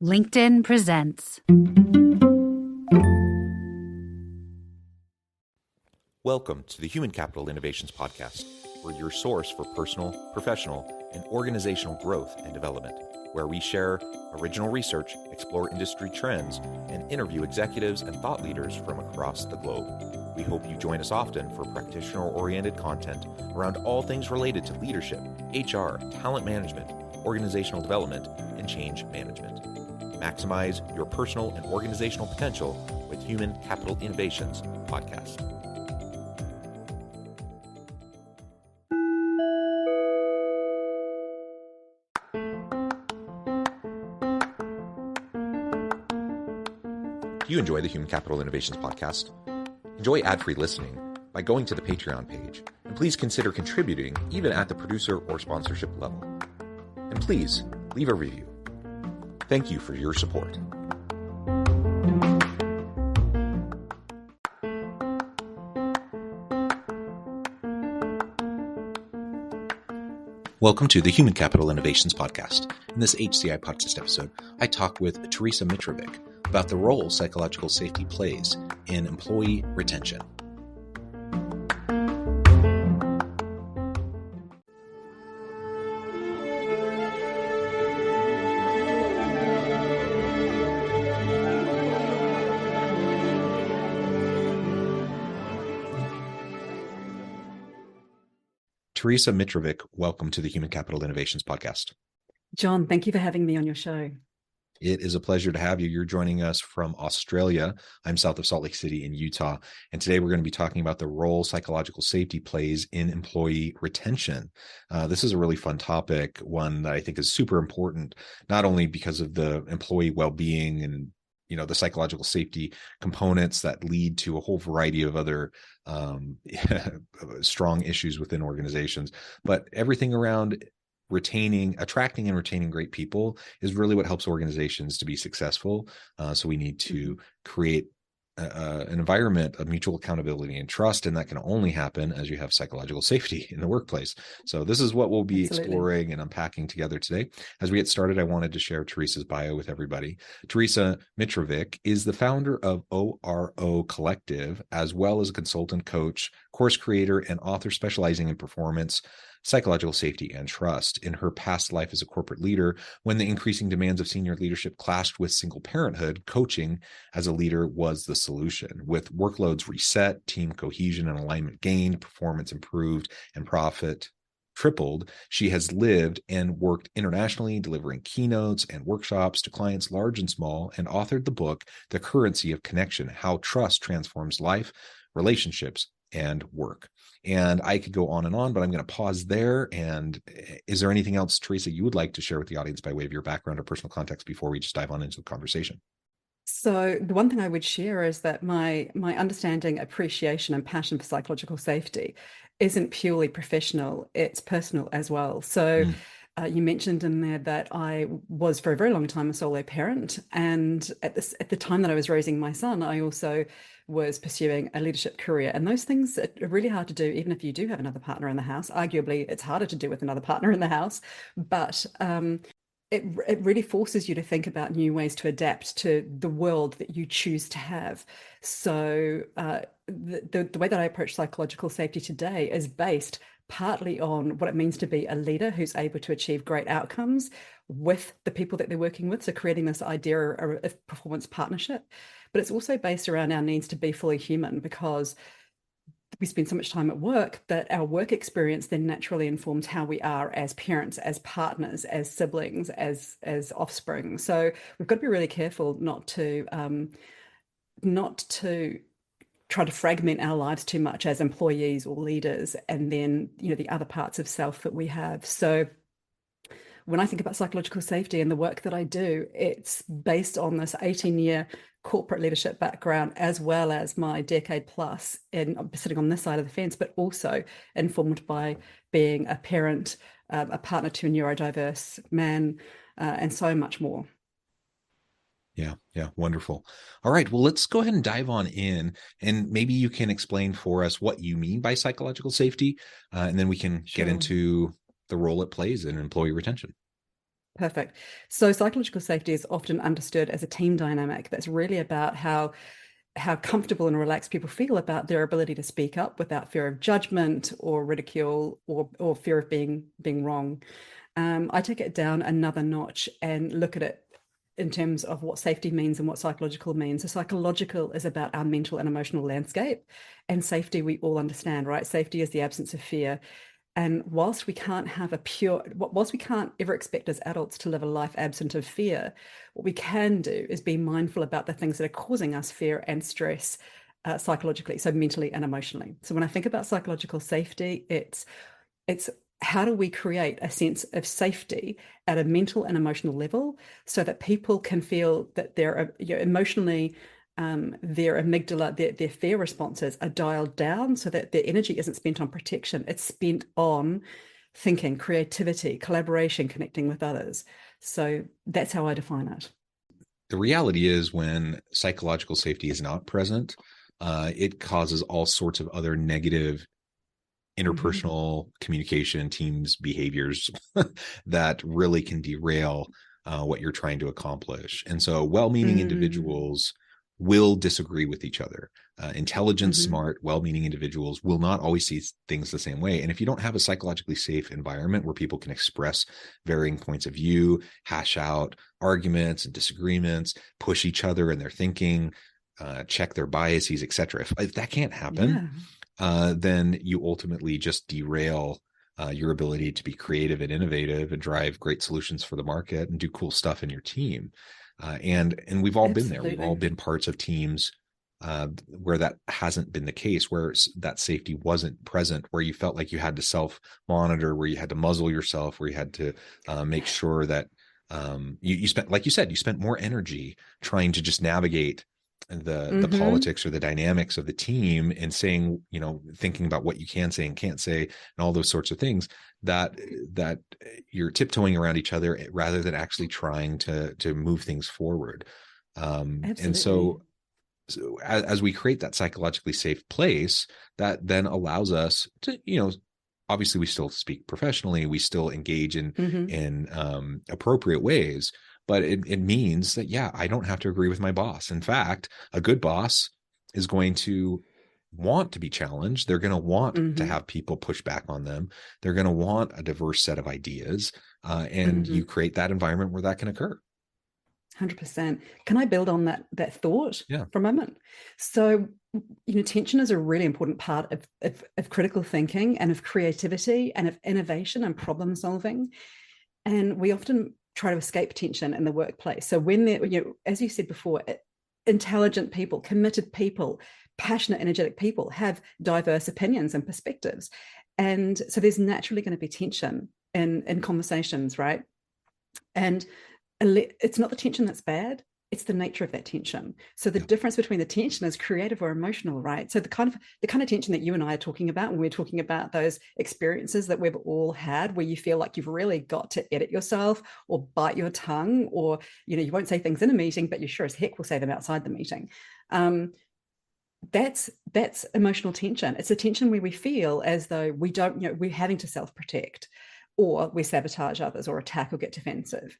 LinkedIn presents. Welcome to the Human Capital Innovations Podcast. We're your source for personal, professional, and organizational growth and development, where we share original research, explore industry trends, and interview executives and thought leaders from across the globe. We hope you join us often for practitioner-oriented content around all things related to leadership, HR, talent management, organizational development, and change management. Maximize your personal and organizational potential with Human Capital Innovations Podcast. Do you enjoy the Human Capital Innovations Podcast? Enjoy ad-free listening by going to the Patreon page, and please consider contributing even at the producer or sponsorship level. And please leave a review. Thank you for your support. Welcome to the Human Capital Innovations Podcast. In this HCI Podcast episode, I talk with Teresa Mitrovic about the role psychological safety plays in employee retention. Teresa Mitrovic, welcome to the Human Capital Innovations Podcast. John, thank you for having me on your show. It is a pleasure to have you. You're joining us from Australia. I'm south of Salt Lake City in Utah. And today we're going to be talking about the role psychological safety plays in employee retention. This is a really fun topic, one that I think is super important, not only because of the employee well-being and the psychological safety components that lead to a whole variety of other strong issues within organizations, but everything around attracting and retaining great people is really what helps organizations to be successful. So we need to create an environment of mutual accountability and trust, and that can only happen as you have psychological safety in the workplace. So this is what we'll be exploring and unpacking together today. As we get started, I wanted to share Teresa's bio with everybody. Teresa Mitrovic is the founder of ORO Collective, as well as a consultant, coach, course creator, and author specializing in performance, psychological safety, and trust. In her past life as a corporate leader, when the increasing demands of senior leadership clashed with single parenthood, coaching as a leader was the solution. With workloads reset, team cohesion and alignment gained, performance improved, and profit tripled, she has lived and worked internationally, delivering keynotes and workshops to clients large and small, and authored the book, The Currency of Connection: How Trust Transforms Life, Relationships, and Work. And I could go on and on, but I'm going to pause there. And is there anything else, Teresa, you would like to share with the audience by way of your background or personal context before we just dive on into the conversation? So the one thing I would share is that my understanding, appreciation, and passion for psychological safety isn't purely professional, it's personal as well. So you mentioned in there that I was for a very long time a solo parent. And at the time that I was raising my son, I also was pursuing a leadership career. And those things are really hard to do, even if you do have another partner in the house. Arguably, it's harder to do with another partner in the house. But it really forces you to think about new ways to adapt to the world that you choose to have. So the way that I approach psychological safety today is based partly on what it means to be a leader who's able to achieve great outcomes with the people that they're working with. So creating this idea of performance partnership, but it's also based around our needs to be fully human, because we spend so much time at work that our work experience then naturally informs how we are as parents, as partners, as siblings, as offspring. So we've got to be really careful not to try to fragment our lives too much as employees or leaders, and then the other parts of self that we have. So when I think about psychological safety and the work that I do, it's based on this 18-year corporate leadership background, as well as my decade plus in sitting on this side of the fence, but also informed by being a parent, a partner to a neurodiverse man, and so much more. Yeah. Wonderful. All right. Well, let's go ahead and dive on in, and maybe you can explain for us what you mean by psychological safety, and then we can get into the role it plays in employee retention. Perfect. So psychological safety is often understood as a team dynamic that's really about how comfortable and relaxed people feel about their ability to speak up without fear of judgment or ridicule or fear of being wrong. I take it down another notch and look at it in terms of what safety means and what psychological means. So psychological is about our mental and emotional landscape, and safety we all understand, right? Safety is the absence of fear. And whilst we can't ever expect as adults to live a life absent of fear, what we can do is be mindful about the things that are causing us fear and stress psychologically, so mentally and emotionally. So when I think about psychological safety, it's how do we create a sense of safety at a mental and emotional level so that people can feel that they're emotionally their amygdala, their fear responses are dialed down so that their energy isn't spent on protection. It's spent on thinking, creativity, collaboration, connecting with others. So that's how I define it. The reality is when psychological safety is not present, it causes all sorts of other negative interpersonal communication, teams, behaviors that really can derail what you're trying to accomplish. And so well-meaning individuals will disagree with each other. Intelligent, smart, well-meaning individuals will not always see things the same way. And if you don't have a psychologically safe environment where people can express varying points of view, hash out arguments and disagreements, push each other in their thinking, check their biases, etc. If that can't happen, then you ultimately just derail your ability to be creative and innovative and drive great solutions for the market and do cool stuff in your team. And we've all been there. We've all been parts of teams where that hasn't been the case, where that safety wasn't present, where you felt like you had to self-monitor, where you had to muzzle yourself, where you had to make sure that you spent, like you said, you spent more energy trying to just navigate the politics or the dynamics of the team and saying, thinking about what you can say and can't say and all those sorts of things that you're tiptoeing around each other rather than actually trying to move things forward. And so as we create that psychologically safe place, that then allows us to, obviously we still speak professionally, we still engage in appropriate ways, but it means that, I don't have to agree with my boss. In fact, a good boss is going to want to be challenged. They're going to want to have people push back on them. They're going to want a diverse set of ideas. And you create that environment where that can occur. 100%. Can I build on that thought for a moment? So, tension is a really important part of critical thinking and of creativity and of innovation and problem solving. And we often try to escape tension in the workplace. So when as you said before, intelligent people, committed people, passionate, energetic people have diverse opinions and perspectives. And so there's naturally going to be tension in conversations, right? And it's not the tension that's bad, it's the nature of that tension. So the difference between the tension is creative or emotional, right? So the kind of tension that you and I are talking about when we're talking about those experiences that we've all had where you feel like you've really got to edit yourself or bite your tongue, or you won't say things in a meeting, but you sure as heck will say them outside the meeting. That's emotional tension. It's a tension where we feel as though we don't, we're having to self-protect, or we sabotage others or attack or get defensive.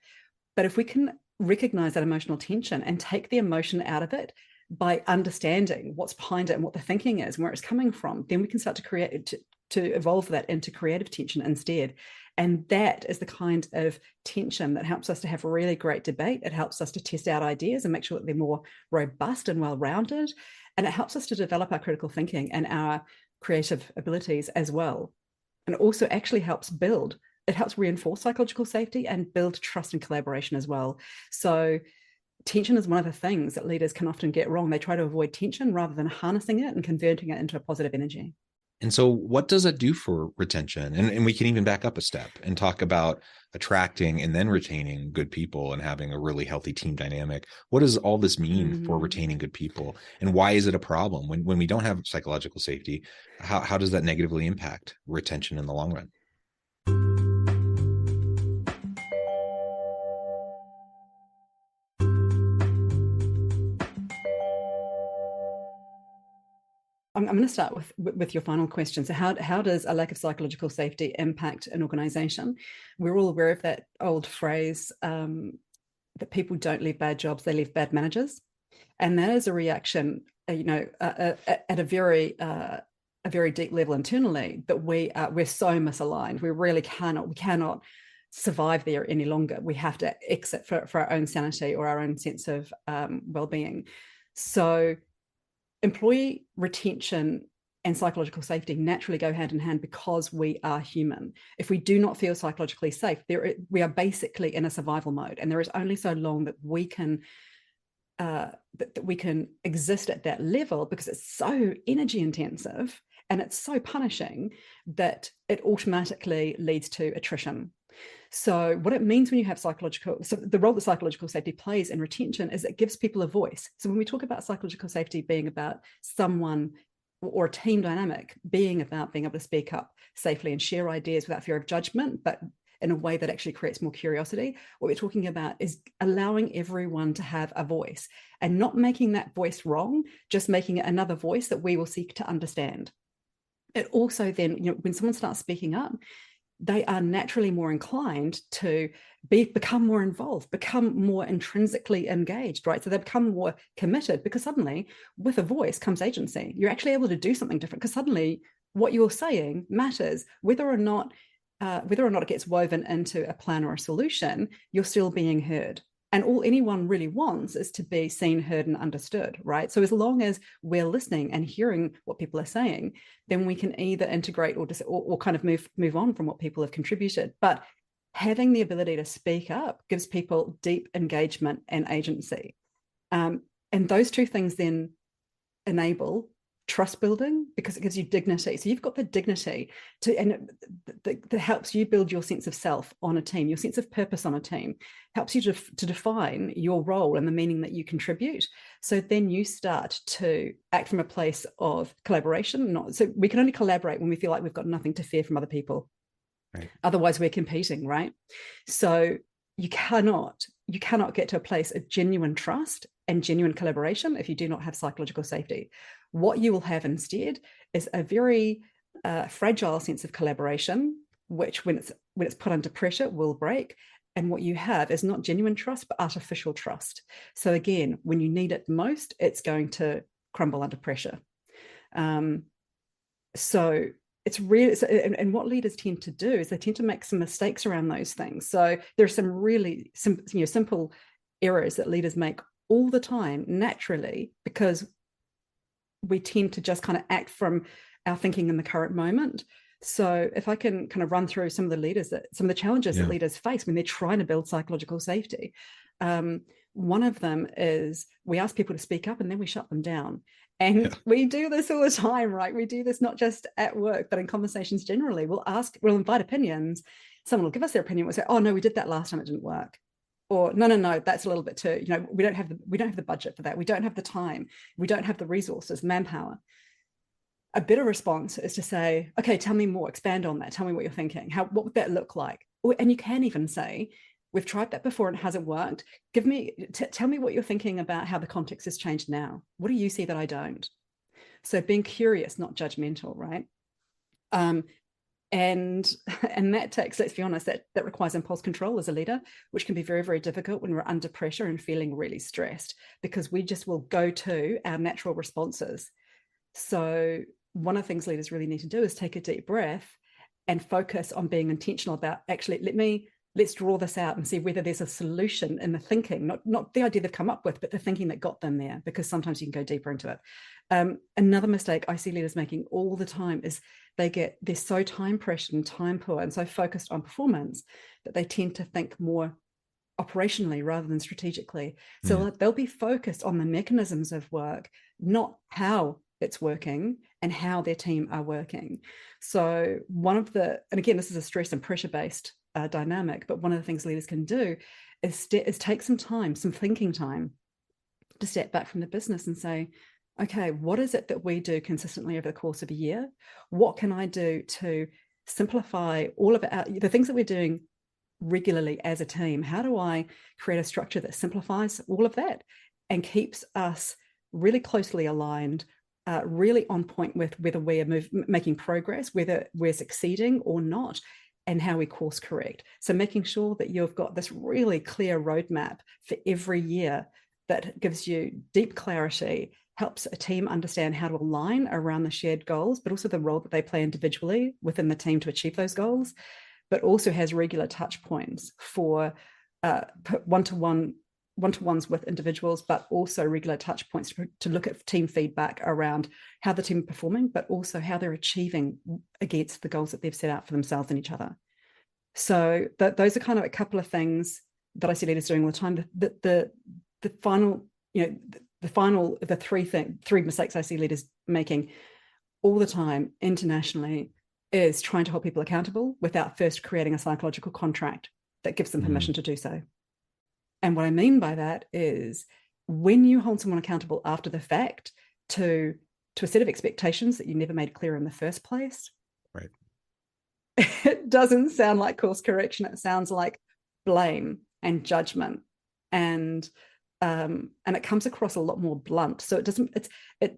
But if we can recognize that emotional tension and take the emotion out of it by understanding what's behind it and what the thinking is and where it's coming from, then we can start to evolve that into creative tension instead. And that is the kind of tension that helps us to have a really great debate. It helps us to test out ideas and make sure that they're more robust and well-rounded. And it helps us to develop our critical thinking and our creative abilities as well. And it also actually helps reinforce psychological safety and build trust and collaboration as well. So tension is one of the things that leaders can often get wrong. They try to avoid tension rather than harnessing it and converting it into a positive energy. And so what does that do for retention? And we can even back up a step and talk about attracting and then retaining good people and having a really healthy team dynamic. What does all this mean for retaining good people? And why is it a problem? When we don't have psychological safety, how does that negatively impact retention in the long run? I'm going to start with your final question. So how does a lack of psychological safety impact an organization? We're all aware of that old phrase that people don't leave bad jobs, they leave bad managers. And that is a reaction, at a very deep level internally, that we're so misaligned. We cannot survive there any longer. We have to exit for our own sanity or our own sense of well-being. So employee retention and psychological safety naturally go hand in hand because we are human. If we do not feel psychologically safe, we are basically in a survival mode, and there is only so long that we can exist at that level, because it's so energy intensive and it's so punishing that it automatically leads to attrition. So what it means when you have the role that psychological safety plays in retention is it gives people a voice. So when we talk about psychological safety being about someone or a team dynamic being about being able to speak up safely and share ideas without fear of judgment, but in a way that actually creates more curiosity, what we're talking about is allowing everyone to have a voice and not making that voice wrong, just making it another voice that we will seek to understand. It also then, when someone starts speaking up, they are naturally more inclined to become more involved, become more intrinsically engaged, right? So they become more committed, because suddenly with a voice comes agency. You're actually able to do something different, because suddenly what you're saying matters. Whether or not it gets woven into a plan or a solution, you're still being heard. And all anyone really wants is to be seen, heard, and understood, right? So as long as we're listening and hearing what people are saying, then we can either integrate or kind of move on from what people have contributed. But having the ability to speak up gives people deep engagement and agency. And those two things then enable trust building, because it gives you dignity. So you've got the dignity and that helps you build your sense of self on a team, your sense of purpose on a team, helps you to define your role and the meaning that you contribute. So then you start to act from a place of collaboration. So we can only collaborate when we feel like we've got nothing to fear from other people. Right. Otherwise we're competing, right? So you cannot get to a place of genuine trust and genuine collaboration if you do not have psychological safety. What you will have instead is a very fragile sense of collaboration, which when it's put under pressure will break. And what you have is not genuine trust, but artificial trust. So again, when you need it most, it's going to crumble under pressure. So it's really, and what leaders tend to do is they tend to make some mistakes around those things. So there are some really simple errors that leaders make all the time naturally, because we tend to just kind of act from our thinking in the current moment. So if I can kind of run through some of the challenges that leaders face when they're trying to build psychological safety. One of them is we ask people to speak up and then we shut them down. And we do this all the time, right? We do this not just at work, but in conversations generally. We'll invite opinions. Someone will give us their opinion. We'll say, oh no, we did that last time, it didn't work. Or no, that's a little bit too, we don't have the budget for that. We don't have the time. We don't have the resources, manpower. A better response is to say, okay, tell me more, expand on that. Tell me what you're thinking. What would that look like? And you can even say, we've tried that before and it hasn't worked. Tell me what you're thinking about how the context has changed now. What do you see that I don't? So being curious, not judgmental, right? And that takes, let's be honest, that requires impulse control as a leader, which can be very, very difficult when we're under pressure and feeling really stressed, because we just will go to our natural responses. So one of the things leaders really need to do is take a deep breath and focus on being intentional about, actually, let's draw this out and see whether there's a solution in the thinking, not the idea they've come up with, but the thinking that got them there, because sometimes you can go deeper into it. Another mistake I see leaders making all the time is they're so time pressured and time poor and so focused on performance that they tend to think more operationally rather than strategically. So they'll be focused on the mechanisms of work, not how it's working and how their team are working. So and again, this is a stress and pressure based dynamic, but one of the things leaders can do is take some thinking time to step back from the business and say, okay, what is it that we do consistently over the course of a year? What can I do to simplify all of the things that we're doing regularly as a team? How do I create a structure that simplifies all of that and keeps us really closely aligned, really on point with whether we are making progress, whether we're succeeding or not, and how we course correct. So making sure that you've got this really clear roadmap for every year that gives you deep clarity, helps a team understand how to align around the shared goals, but also the role that they play individually within the team to achieve those goals, but also has regular touch points for one-to-ones with individuals, but also regular touch points to look at team feedback around how the team are performing, but also how they're achieving against the goals that they've set out for themselves and each other. So those are kind of a couple of things that I see leaders doing all the time. The final, the three mistakes I see leaders making all the time internationally is trying to hold people accountable without first creating a psychological contract that gives them permission to do so. And what I mean by that is when you hold someone accountable after the fact to a set of expectations that you never made clear in the first place, right? It doesn't sound like course correction. It sounds like blame and judgment, and it comes across a lot more blunt. So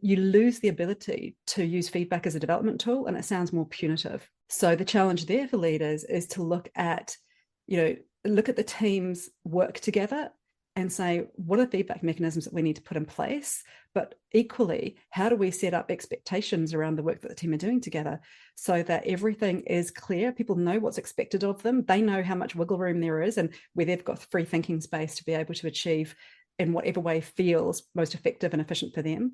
you lose the ability to use feedback as a development tool, and it sounds more punitive. So the challenge there for leaders is to look at the team's work together and say, what are feedback mechanisms that we need to put in place? But equally, how do we set up expectations around the work that the team are doing together so that everything is clear? People know what's expected of them. They know how much wiggle room there is and where they've got free thinking space to be able to achieve in whatever way feels most effective and efficient for them.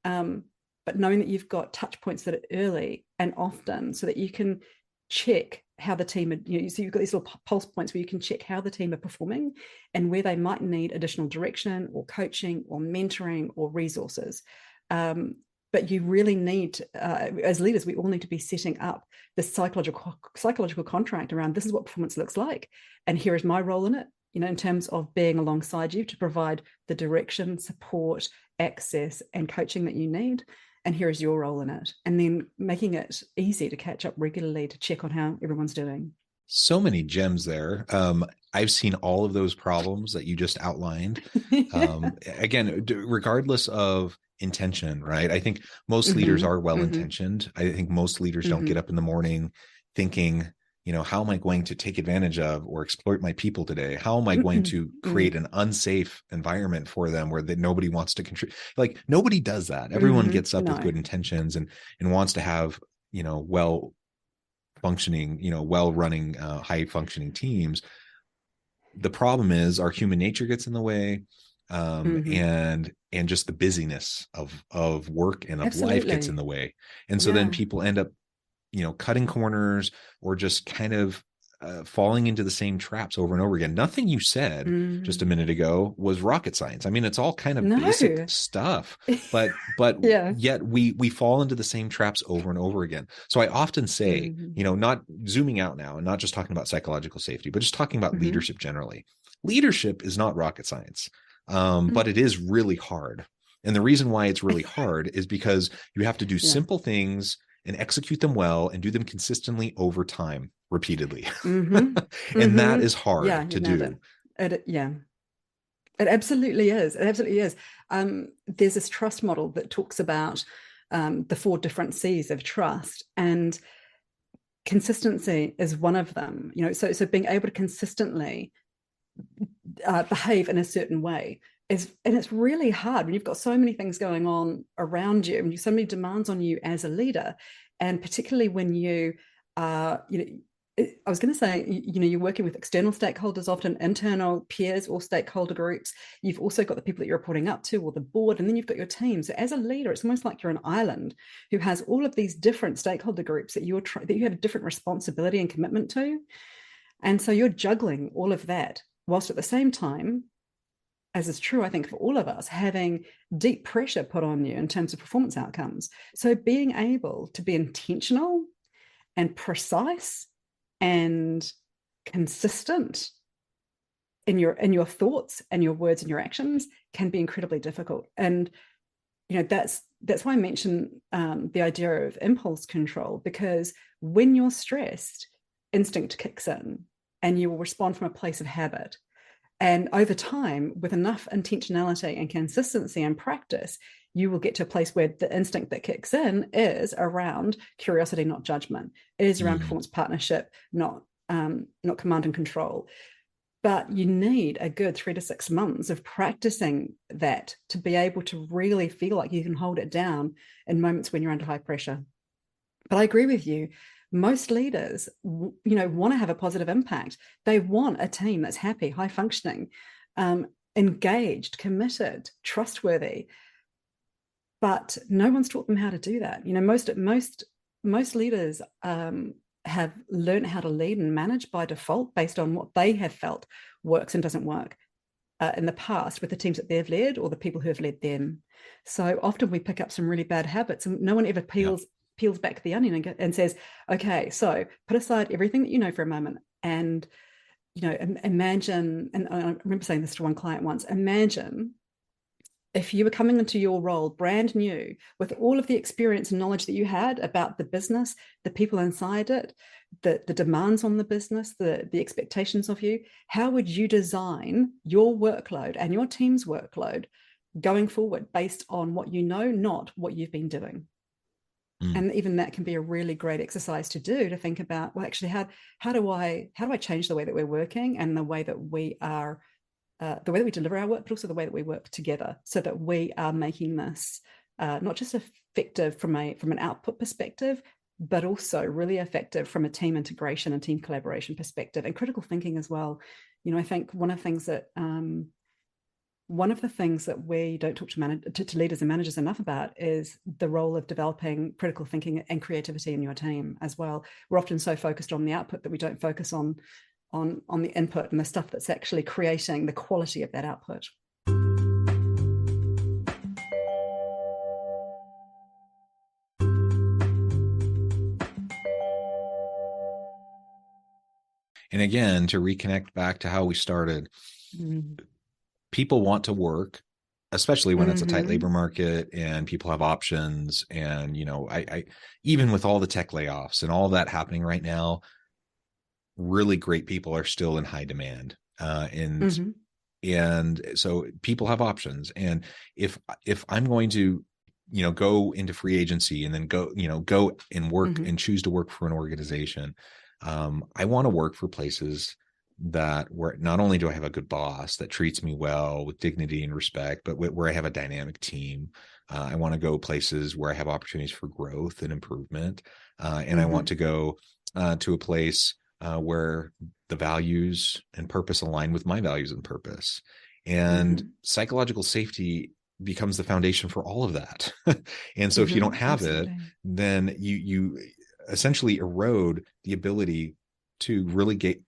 But knowing that you've got touch points that are early and often so that you can check how the team, so you've got these little pulse points where you can check how the team are performing and where they might need additional direction or coaching or mentoring or resources. But you really need, as leaders, we all need to be setting up this psychological contract around this is what performance looks like. And here is my role in it, in terms of being alongside you to provide the direction, support, access, and coaching that you need. And here is your role in it. And then making it easy to catch up regularly to check on how everyone's doing. So many gems there. I've seen all of those problems that you just outlined. Again, regardless of intention, right? I think most leaders are well-intentioned. I think most leaders don't get up in the morning thinking, how am I going to take advantage of or exploit my people today? How am I going to create an unsafe environment for them where nobody wants to contribute? Like nobody does that. Everyone gets up with good intentions and wants to have, well-functioning, well-running, high-functioning teams. The problem is our human nature gets in the way, and just the busyness of work and of life gets in the way. And so then people end up cutting corners or just kind of falling into the same traps over and over again. Nothing you said just a minute ago was rocket science. I mean, it's all kind of basic stuff, but yet we fall into the same traps over and over again. So I often say, not zooming out now and not just talking about psychological safety, but just talking about leadership generally. Leadership is not rocket science, but it is really hard. And the reason why it's really hard is because you have to do simple things and execute them well and do them consistently over time, repeatedly. And that is hard to do. It absolutely is. It absolutely is. There's this trust model that talks about the 4 different C's of trust, and consistency is one of them. So being able to consistently behave in a certain way and it's really hard when you've got so many things going on around you and so many demands on you as a leader, and particularly when you I was going to say, you're working with external stakeholders, often internal peers or stakeholder groups. You've also got the people that you're reporting up to or the board, and then you've got your team. So as a leader, it's almost like you're an island who has all of these different stakeholder groups that you have a different responsibility and commitment to. And so you're juggling all of that, whilst at the same time, as is true, I think, for all of us, having deep pressure put on you in terms of performance outcomes. So being able to be intentional and precise and consistent in your thoughts and your words and your actions can be incredibly difficult. And that's why I mention the idea of impulse control, because when you're stressed, instinct kicks in and you will respond from a place of habit. And over time, with enough intentionality and consistency and practice, you will get to a place where the instinct that kicks in is around curiosity, not judgment. It is around performance partnership, not command and control. But you need a good 3 to 6 months of practicing that to be able to really feel like you can hold it down in moments when you're under high pressure. But I agree with you. Most leaders, want to have a positive impact. They want a team that's happy, high functioning, engaged, committed, trustworthy. But no one's taught them how to do that. Most leaders have learned how to lead and manage by default based on what they have felt works and doesn't work in the past with the teams that they've led or the people who have led them. So often we pick up some really bbad habits, and no one ever peels back the onion and says, okay, so put aside everything that you know for a moment and, imagine, and I remember saying this to one client once, imagine if you were coming into your role brand new with all of the experience and knowledge that you had about the business, the people inside it, the demands on the business, the expectations of you, how would you design your workload and your team's workload going forward based on what you know, not what you've been doing? And even that can be a really great exercise to do, to think about, well, actually, how do I change the way that we're working and the way that we are, the way that we deliver our work, but also the way that we work together, so that we are making this not just effective from an output perspective, but also really effective from a team integration and team collaboration perspective, and critical thinking as well. I think one of the things that we don't talk to leaders and managers enough about is the role of developing critical thinking and creativity in your team as well. We're often so focused on the output that we don't focus on the input and the stuff that's actually creating the quality of that output. And again, to reconnect back to how we started, people want to work, especially when it's a tight labor market and people have options. And, I even with all the tech layoffs and all that happening right now, really great people are still in high demand. And so people have options. And if I'm going to, go into free agency and then go and work and choose to work for an organization, I want to work for places where not only do I have a good boss that treats me well with dignity and respect, but where I have a dynamic team. I want to go places where I have opportunities for growth and improvement. And I want to go to a place where the values and purpose align with my values and purpose. And psychological safety becomes the foundation for all of that. And so if you don't have it, then you essentially erode the ability to really get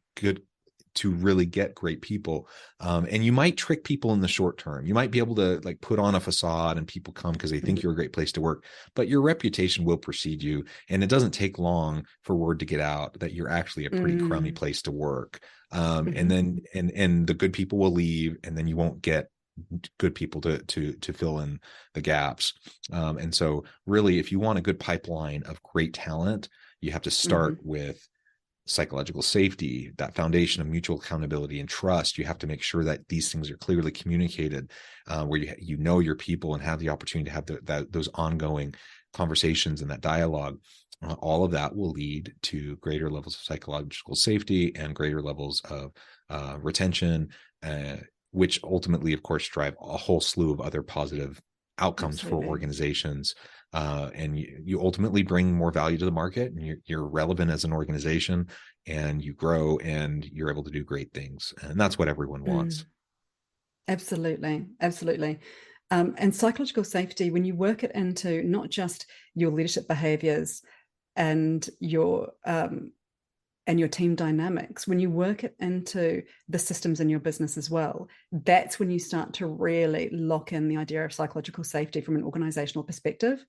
great people. And you might trick people in the short term. You might be able to put on a facade and people come because they think you're a great place to work, but your reputation will precede you. And it doesn't take long for word to get out that you're actually a pretty crummy place to work. And then, and the good people will leave, and then you won't get good people to fill in the gaps. And so really, if you want a good pipeline of great talent, you have to start with psychological safety, that foundation of mutual accountability and trust. You have to make sure that these things are clearly communicated, where you know your people and have the opportunity to have those ongoing conversations and that dialogue. All of that will lead to greater levels of psychological safety and greater levels of retention, which ultimately, of course, drive a whole slew of other positive outcomes for organizations. And you ultimately bring more value to the market, and you're relevant as an organization, and you grow and you're able to do great things. And that's what everyone wants. Absolutely. And psychological safety, when you work it into not just your leadership behaviors and your team dynamics, when you work it into the systems in your business as well, that's when you start to really lock in the idea of psychological safety from an organizational perspective.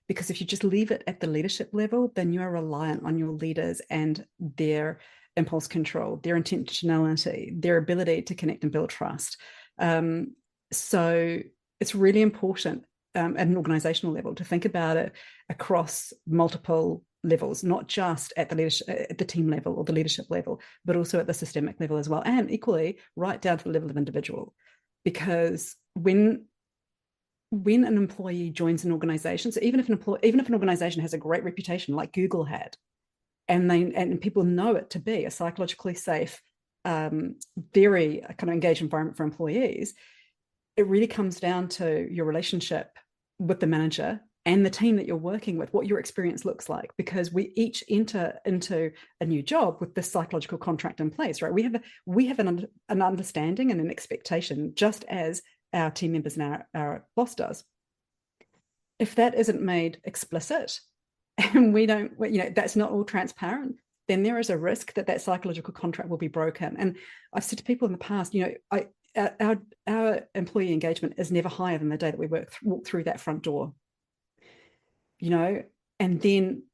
Because if you just leave it at the leadership level, then you are reliant on your leaders and their impulse control, their intentionality, their ability to connect and build trust. So it's really important at an organizational level to think about it across multiple levels, not just at the leadership, at the team level or the leadership level, but also at the systemic level as well, and equally right down to the level of individual. Because when when an employee joins an organization, so even if an organization has a great reputation like Google had, and people know it to be a psychologically safe, very kind of engaged environment for employees, it really comes down to your relationship with the manager and the team that you're working with, what your experience looks like, because we each enter into a new job with this psychological contract in place, right? We have an understanding and an expectation, just as our team members and our boss does. If that isn't made explicit, and we don't, that's not all transparent, then there is a risk that psychological contract will be broken. And I've said to people in the past, our employee engagement is never higher than the day that we walk through that front door. And then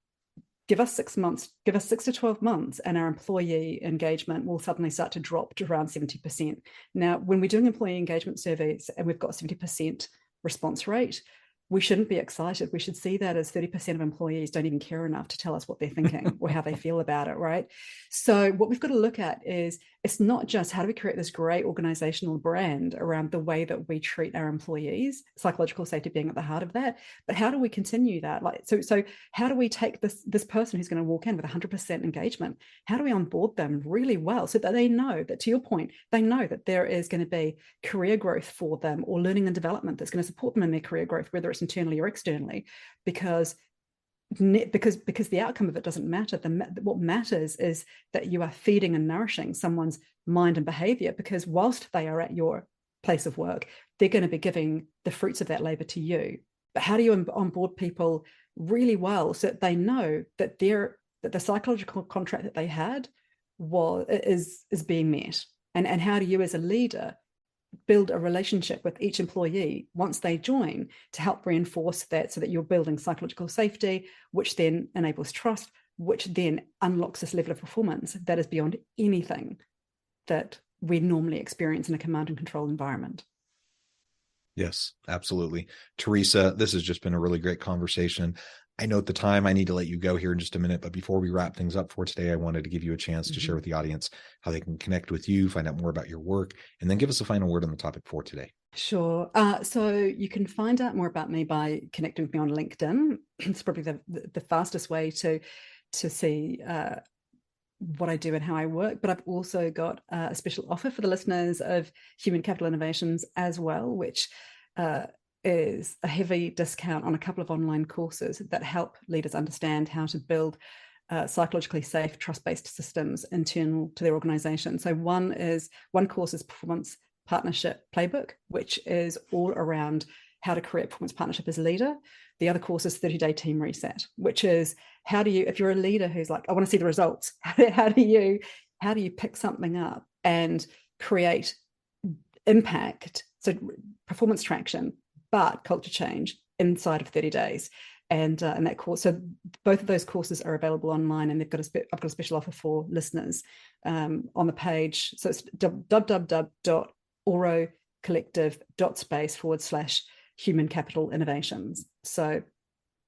give us 6 months, give us 6 to 12 months, and our employee engagement will suddenly start to drop to around 70%. Now, when we're doing employee engagement surveys and we've got 70% response rate, we shouldn't be excited. We should see that as 30% of employees don't even care enough to tell us what they're thinking or how they feel about it, right? So what we've got to look at is, it's not just how do we create this great organizational brand around the way that we treat our employees, psychological safety being at the heart of that, but how do we continue that? So how do we take this person who's going to walk in with 100% engagement, how do we onboard them really well so that they know that, to your point, they know that there is going to be career growth for them, or learning and development that's going to support them in their career growth, whether it's internally or externally, because the outcome of it doesn't matter. What matters is that you are feeding and nourishing someone's mind and behavior, because whilst they are at your place of work, they're going to be giving the fruits of that labor to you. But how do you onboard people really well so that they know that the psychological contract that they had is being met? And how do you, as a leader, build a relationship with each employee once they join to help reinforce that, so that you're building psychological safety, which then enables trust, which then unlocks this level of performance that is beyond anything that we normally experience in a command and control environment. Yes, absolutely. Teresa, this has just been a really great conversation. I know at the time I need to let you go here in just a minute, but before we wrap things up for today, I wanted to give you a chance to share with the audience how they can connect with you, find out more about your work, and then give us a final word on the topic for today. Sure. So you can find out more about me by connecting with me on LinkedIn. It's probably the fastest way to see what I do and how I work. But I've also got a special offer for the listeners of Human Capital Innovations as well, which is a heavy discount on a couple of online courses that help leaders understand how to build psychologically safe, trust-based systems internal to their organization. So one course is Performance Partnership Playbook, which is all around how to create performance partnership as a leader. The other course is 30-Day Team Reset, which is how do you, if you're a leader who's like, I want to see the results, how do you pick something up and create impact, so performance traction, but culture change inside of 30 days. And that course, so both of those courses are available online, and I've got a special offer for listeners on the page. So it's www.orocollective.space/human capital innovations. So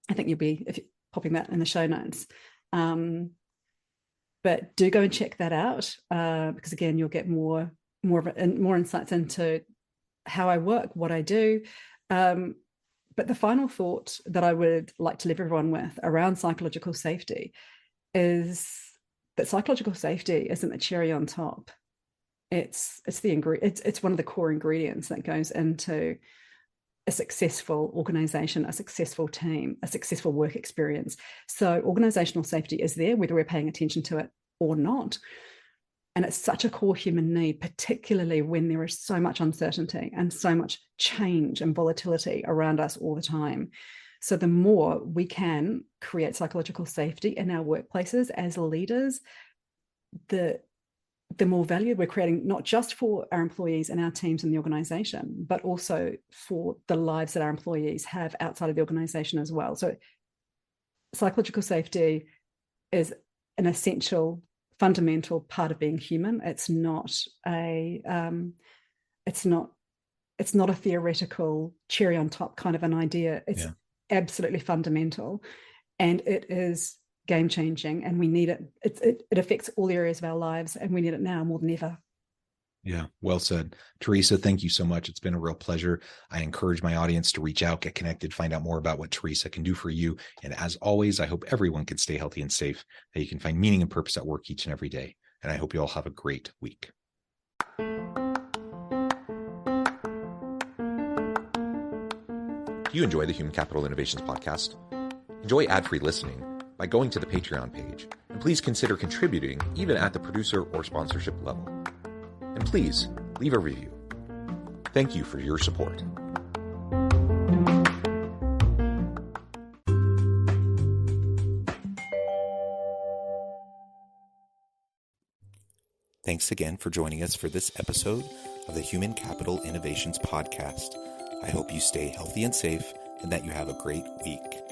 I think you'll be popping that in the show notes. But do go and check that out, because again, you'll get more insights into how I work, what I do. But the final thought that I would like to leave everyone with around psychological safety is that psychological safety isn't the cherry on top. It's one of the core ingredients that goes into a successful organization, a successful team, a successful work experience. So organizational safety is there, whether we're paying attention to it or not. And it's such a core human need, particularly when there is so much uncertainty and so much change and volatility around us all the time. So the more we can create psychological safety in our workplaces as leaders, the more value we're creating, not just for our employees and our teams in the organization, but also for the lives that our employees have outside of the organization as well. So psychological safety is an essential, fundamental part of being human. It's not a theoretical cherry on top kind of an idea. It's absolutely fundamental, and it is game changing, and we need it. It affects all areas of our lives, and we need it now more than ever. Yeah, well said. Teresa, thank you so much. It's been a real pleasure. I encourage my audience to reach out, get connected, find out more about what Teresa can do for you. And as always, I hope everyone can stay healthy and safe, that you can find meaning and purpose at work each and every day. And I hope you all have a great week. Do you enjoy the Human Capital Innovations podcast? Enjoy ad-free listening by going to the Patreon page. And please consider contributing even at the producer or sponsorship level. And please leave a review. Thank you for your support. Thanks again for joining us for this episode of the Human Capital Innovations Podcast. I hope you stay healthy and safe and that you have a great week.